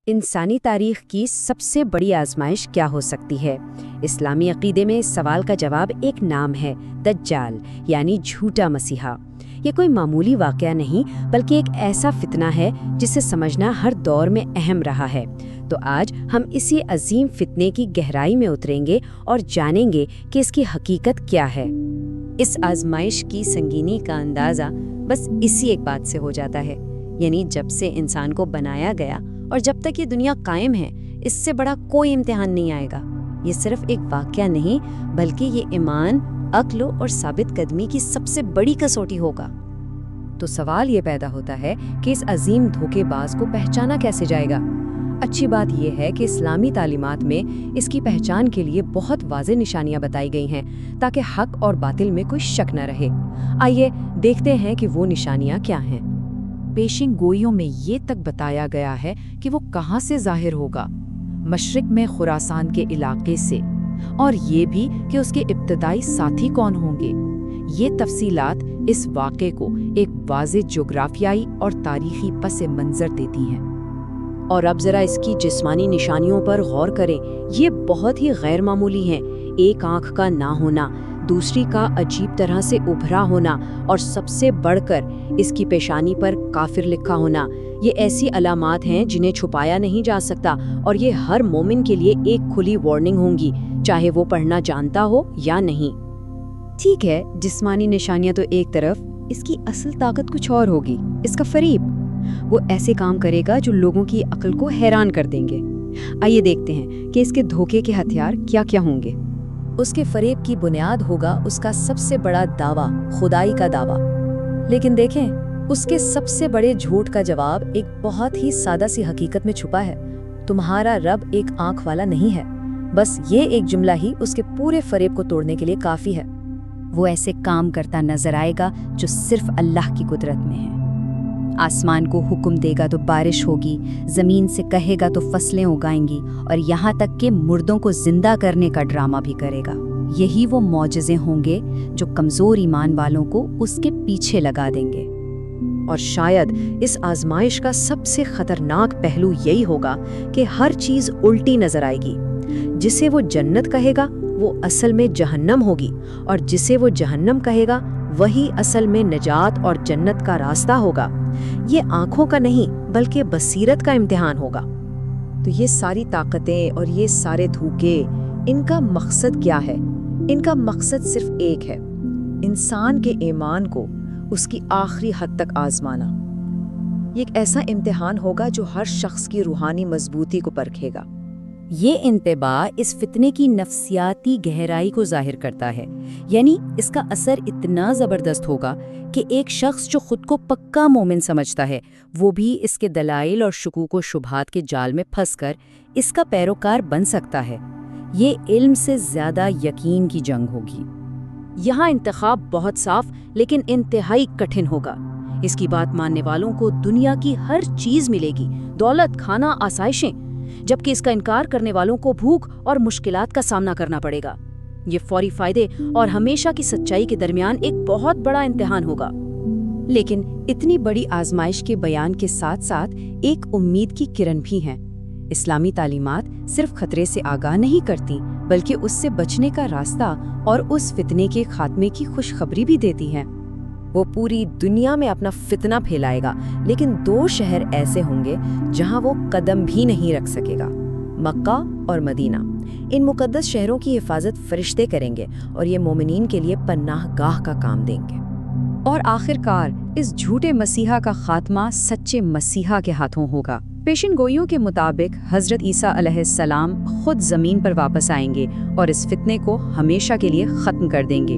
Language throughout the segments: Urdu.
انسانی تاریخ کی سب سے بڑی آزمائش کیا ہو سکتی ہے؟ اسلامی عقیدے میں اس سوال کا جواب ایک نام ہے، دجال، یعنی جھوٹا مسیحا۔ یہ کوئی معمولی واقعہ نہیں بلکہ ایک ایسا فتنہ ہے جسے سمجھنا ہر دور میں اہم رہا ہے۔ تو آج ہم اسی عظیم فتنے کی گہرائی میں اتریں گے اور جانیں گے کہ اس کی حقیقت کیا ہے۔ اس آزمائش کی سنگینی کا اندازہ بس اسی ایک بات سے ہو جاتا ہے، یعنی جب سے انسان کو بنایا گیا اور جب تک یہ دنیا قائم ہے، اس سے بڑا کوئی امتحان نہیں آئے گا۔ یہ صرف ایک واقعہ نہیں بلکہ یہ ایمان، عقل اور ثابت قدمی کی سب سے بڑی کسوٹی ہوگا۔ تو سوال یہ پیدا ہوتا ہے کہ اس عظیم دھوکے باز کو پہچانا کیسے جائے گا؟ اچھی بات یہ ہے کہ اسلامی تعلیمات میں اس کی پہچان کے لیے بہت واضح نشانیاں بتائی گئی ہیں تاکہ حق اور باطل میں کوئی شک نہ رہے۔ آئیے دیکھتے ہیں کہ وہ نشانیاں کیا ہیں۔ پیشین گوئیوں میں یہ تک بتایا گیا ہے کہ وہ کہاں سے ظاہر ہوگا، مشرق میں خراسان کے علاقے سے، اور یہ بھی کہ اس کے ابتدائی ساتھی کون ہوں گے۔ یہ تفصیلات اس واقعے کو ایک واضح جغرافیائی اور تاریخی پس منظر دیتی ہیں۔ اور اب ذرا اس کی جسمانی نشانیوں پر غور کریں۔ یہ بہت ہی غیر معمولی ہیں۔ ایک آنکھ کا نہ ہونا، دوسری کا عجیب طرح سے ابھرا ہونا، اور سب سے بڑھ کر اس کی پیشانی پر کافر لکھا ہونا۔ یہ ایسی علامات ہیں جنہیں چھپایا نہیں جا سکتا، اور یہ ہر مومن کے لیے ایک کھلی وارننگ ہوں گی، چاہے وہ پڑھنا جانتا ہو یا نہیں۔ ٹھیک ہے، جسمانی نشانیاں تو ایک طرف، اس کی اصل طاقت کچھ اور ہوگی، اس کا فریب۔ وہ ایسے کام کرے گا جو لوگوں کی عقل کو حیران کر دیں گے۔ آئیے دیکھتے ہیں کہ اس کے دھوکے کے ہتھیار کیا کیا ہوں گے۔ اس کے فریب کی بنیاد ہوگا اس کا سب سے بڑا دعویٰ، خدائی کا دعویٰ۔ لیکن دیکھیں، اس کے سب سے بڑے جھوٹ کا جواب ایک بہت ہی سادہ سی حقیقت میں چھپا ہے۔ تمہارا رب ایک آنکھ والا نہیں ہے۔ بس یہ ایک جملہ ہی اس کے پورے فریب کو توڑنے کے لیے کافی ہے۔ وہ ایسے کام کرتا نظر آئے گا جو صرف اللہ کی قدرت میں ہے۔ آسمان کو حکم دے گا تو بارش ہوگی، زمین سے کہے گا تو فصلیں اگائیں گی، اور یہاں تک کہ مردوں کو زندہ کرنے کا ڈرامہ بھی کرے گا۔ یہی وہ معجزے ہوں گے جو کمزور ایمان والوں کو اس کے پیچھے لگا دیں گے۔ اور شاید اس آزمائش کا سب سے خطرناک پہلو یہی ہوگا کہ ہر چیز الٹی نظر آئے گی۔ جسے وہ جنت کہے گا وہ اصل میں جہنم ہوگی، اور جسے وہ جہنم کہے گا وہی اصل میں نجات اور جنت کا راستہ ہوگا۔ یہ آنکھوں کا نہیں بلکہ بصیرت کا امتحان ہوگا۔ تو یہ ساری طاقتیں اور یہ سارے دھوکے، ان کا مقصد کیا ہے؟ ان کا مقصد صرف ایک ہے، انسان کے ایمان کو اس کی آخری حد تک آزمانا۔ یہ ایک ایسا امتحان ہوگا جو ہر شخص کی روحانی مضبوطی کو پرکھے گا۔ یہ انتباہ اس فتنے کی نفسیاتی گہرائی کو ظاہر کرتا ہے، یعنی اس کا اثر اتنا زبردست ہوگا کہ ایک شخص جو خود کو پکا مومن سمجھتا ہے، وہ بھی اس کے دلائل اور شکوک و شبہات کے جال میں پھنس کر اس کا پیروکار بن سکتا ہے۔ یہ علم سے زیادہ یقین کی جنگ ہوگی۔ یہاں انتخاب بہت صاف لیکن انتہائی کٹھن ہوگا۔ اس کی بات ماننے والوں کو دنیا کی ہر چیز ملے گی، دولت، کھانا، آسائشیں، جبکہ اس کا انکار کرنے والوں کو بھوک اور مشکلات کا سامنا کرنا پڑے گا۔ یہ فوری فائدے اور ہمیشہ کی سچائی کے درمیان ایک بہت بڑا امتحان ہوگا۔ لیکن اتنی بڑی آزمائش کے بیان کے ساتھ ساتھ ایک امید کی کرن بھی ہیں۔ اسلامی تعلیمات صرف خطرے سے آگاہ نہیں کرتی بلکہ اس سے بچنے کا راستہ اور اس فتنے کے خاتمے کی خوشخبری بھی دیتی ہیں۔ وہ پوری دنیا میں اپنا فتنہ پھیلائے گا، لیکن 2 شہر ایسے ہوں گے جہاں وہ قدم بھی نہیں رکھ سکے گا، مکہ اور مدینہ۔ ان مقدس شہروں کی حفاظت فرشتے کریں گے اور یہ مومنین کے لیے پناہ گاہ کا کام دیں گے۔ اور آخرکار اس جھوٹے مسیحا کا خاتمہ سچے مسیحا کے ہاتھوں ہوگا۔ پیشین گوئیوں کے مطابق حضرت عیسیٰ علیہ السلام خود زمین پر واپس آئیں گے اور اس فتنے کو ہمیشہ کے لیے ختم کر دیں گے۔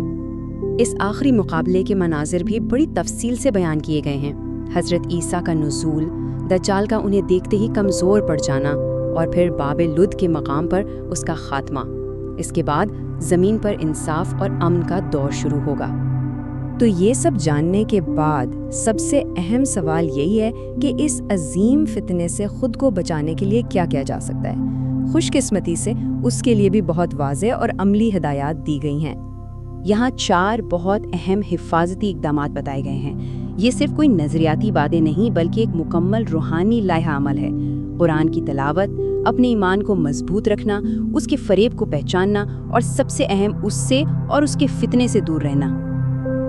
اس آخری مقابلے کے مناظر بھی بڑی تفصیل سے بیان کیے گئے ہیں۔ حضرت عیسیٰ کا نزول، دجال کا انہیں دیکھتے ہی کمزور پڑ جانا، اور پھر باب لد کے مقام پر اس کا خاتمہ۔ اس کے بعد زمین پر انصاف اور امن کا دور شروع ہوگا۔ تو یہ سب جاننے کے بعد سب سے اہم سوال یہی ہے کہ اس عظیم فتنے سے خود کو بچانے کے لیے کیا کیا جا سکتا ہے۔ خوش قسمتی سے اس کے لیے بھی بہت واضح اور عملی ہدایات دی گئی ہیں۔ یہاں 4 بہت اہم حفاظتی اقدامات بتائے گئے ہیں۔ یہ صرف کوئی نظریاتی باتیں نہیں بلکہ ایک مکمل روحانی لائحہ عمل ہے۔ قرآن کی تلاوت، اپنے ایمان کو مضبوط رکھنا، اس کے فریب کو پہچاننا اور سب سے اہم اس سے اور اس کے فتنے سے دور رہنا۔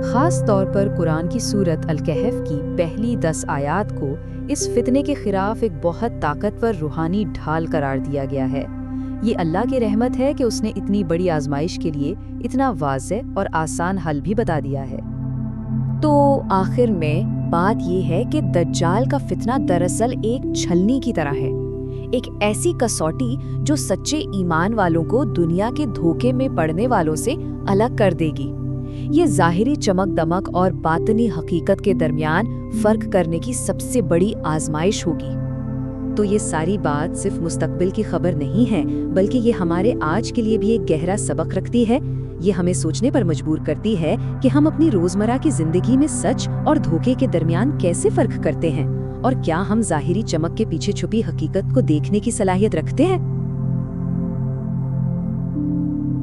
خاص طور پر قرآن کی سورت الکہف کی پہلی 10 آیات کو اس فتنے کے خلاف ایک بہت طاقتور روحانی ڈھال قرار دیا گیا ہے۔ یہ اللہ کی رحمت ہے کہ اس نے اتنی بڑی آزمائش کے لیے اتنا واضح اور آسان حل بھی بتا دیا ہے۔ تو آخر میں بات یہ ہے کہ دجال کا فتنہ دراصل ایک چھلنی کی طرح ہے، ایک ایسی کسوٹی جو سچے ایمان والوں کو دنیا کے دھوکے میں پڑنے والوں سے الگ کر دے گی۔ یہ ظاہری چمک دمک اور باطنی حقیقت کے درمیان فرق کرنے کی سب سے بڑی آزمائش ہوگی۔ تو یہ ساری بات صرف مستقبل کی خبر نہیں ہے، بلکہ یہ ہمارے آج کے لیے بھی ایک گہرا سبق رکھتی ہے۔ یہ ہمیں سوچنے پر مجبور کرتی ہے کہ ہم اپنی روزمرہ کی زندگی میں سچ اور دھوکے کے درمیان کیسے فرق کرتے ہیں، اور کیا ہم ظاہری چمک کے پیچھے چھپی حقیقت کو دیکھنے کی صلاحیت رکھتے ہیں۔